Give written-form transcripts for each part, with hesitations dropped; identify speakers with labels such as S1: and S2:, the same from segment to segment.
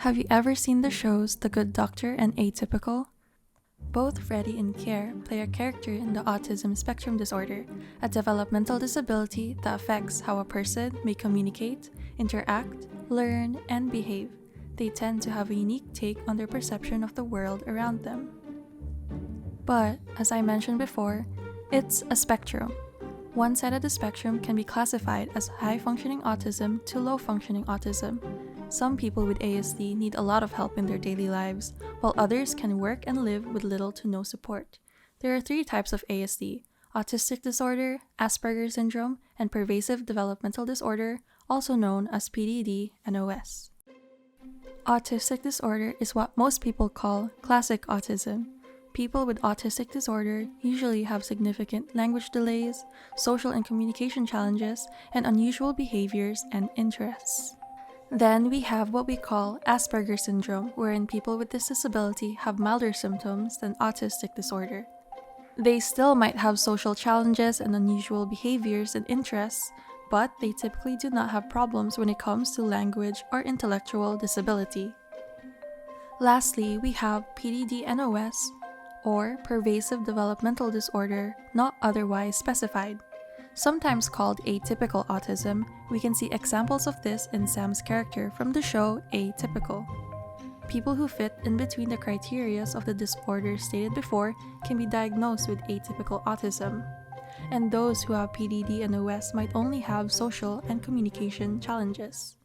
S1: Have you ever seen the shows The Good Doctor and Atypical? Both Freddie and Claire play a character in the autism spectrum disorder, a developmental disability that affects how a person may communicate, interact, learn, and behave. They tend to have a unique take on their perception of the world around them. But, as I mentioned before, it's a spectrum. One side of the spectrum can be classified as high-functioning autism to low-functioning autism. Some people with ASD need a lot of help in their daily lives, while others can work and live with little to no support. There are 3 types of ASD: autistic disorder, Asperger's syndrome, and pervasive developmental disorder, also known as PDD and OS. Autistic disorder is what most people call classic autism. People with autistic disorder usually have significant language delays, social and communication challenges, and unusual behaviors and interests. Then we have what we call Asperger's syndrome, wherein people with this disability have milder symptoms than autistic disorder. They still might have social challenges and unusual behaviors and interests, but they typically do not have problems when it comes to language or intellectual disability. Lastly, we have PDD-NOS, or pervasive developmental disorder not otherwise specified. Sometimes called atypical autism, we can see examples of this in Sam's character from the show Atypical. People who fit in between the criteria of the disorders stated before can be diagnosed with atypical autism, and those who have PDD and OS might only have social and communication challenges.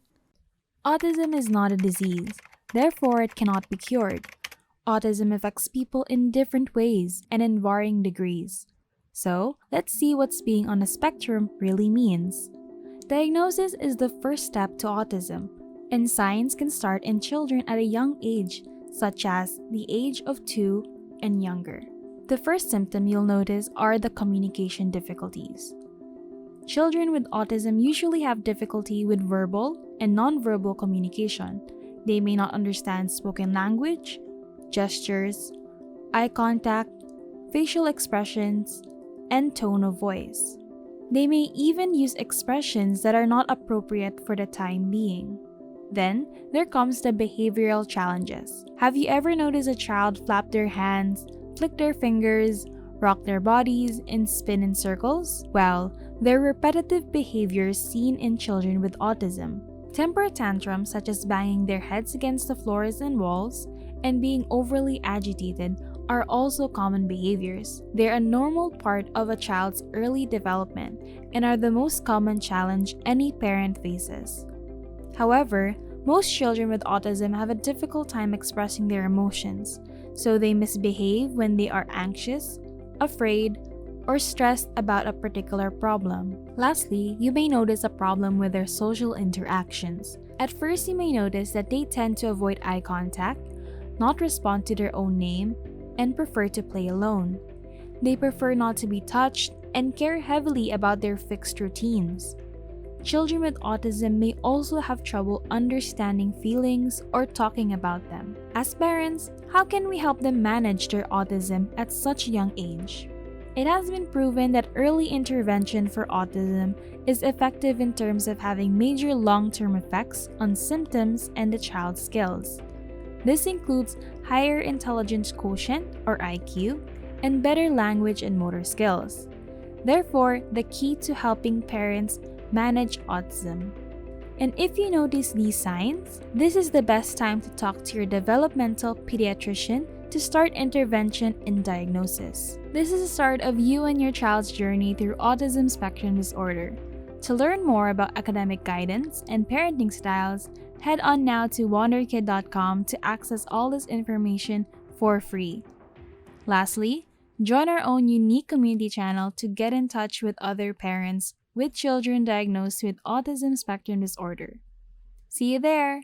S2: Autism is not a disease, therefore it cannot be cured. Autism affects people in different ways and in varying degrees. So, let's see what being on a spectrum really means. Diagnosis is the first step to autism, and signs can start in children at a young age, such as the age of 2 and younger. The first symptom you'll notice are the communication difficulties. Children with autism usually have difficulty with verbal and nonverbal communication. They may not understand spoken language, gestures, eye contact, facial expressions, and tone of voice. They may even use expressions that are not appropriate for the time being. Then, there comes the behavioral challenges. Have you ever noticed a child flap their hands, flick their fingers, rock their bodies, and spin in circles? Well, they're repetitive behaviors seen in children with autism. Temper tantrums such as banging their heads against the floors and walls and being overly agitated are also common behaviors. They're a normal part of a child's early development and are the most common challenge any parent faces. However, most children with autism have a difficult time expressing their emotions, so they misbehave when they are anxious, afraid, or stressed about a particular problem. Lastly, you may notice a problem with their social interactions. At first, you may notice that they tend to avoid eye contact, not respond to their own name, and prefer to play alone. They prefer not to be touched and care heavily about their fixed routines. Children with autism may also have trouble understanding feelings or talking about them. As parents, how can we help them manage their autism at such a young age? It has been proven that early intervention for autism is effective in terms of having major long-term effects on symptoms and the child's skills. This includes higher intelligence quotient, or IQ, and better language and motor skills. Therefore, the key to helping parents manage autism. And if you notice these signs, this is the best time to talk to your developmental pediatrician to start intervention and diagnosis. This is the start of you and your child's journey through autism spectrum disorder. To learn more about academic guidance and parenting styles, head on now to WaunderKid.com to access all this information for free. Lastly, join our own unique community channel to get in touch with other parents with children diagnosed with autism spectrum disorder. See you there!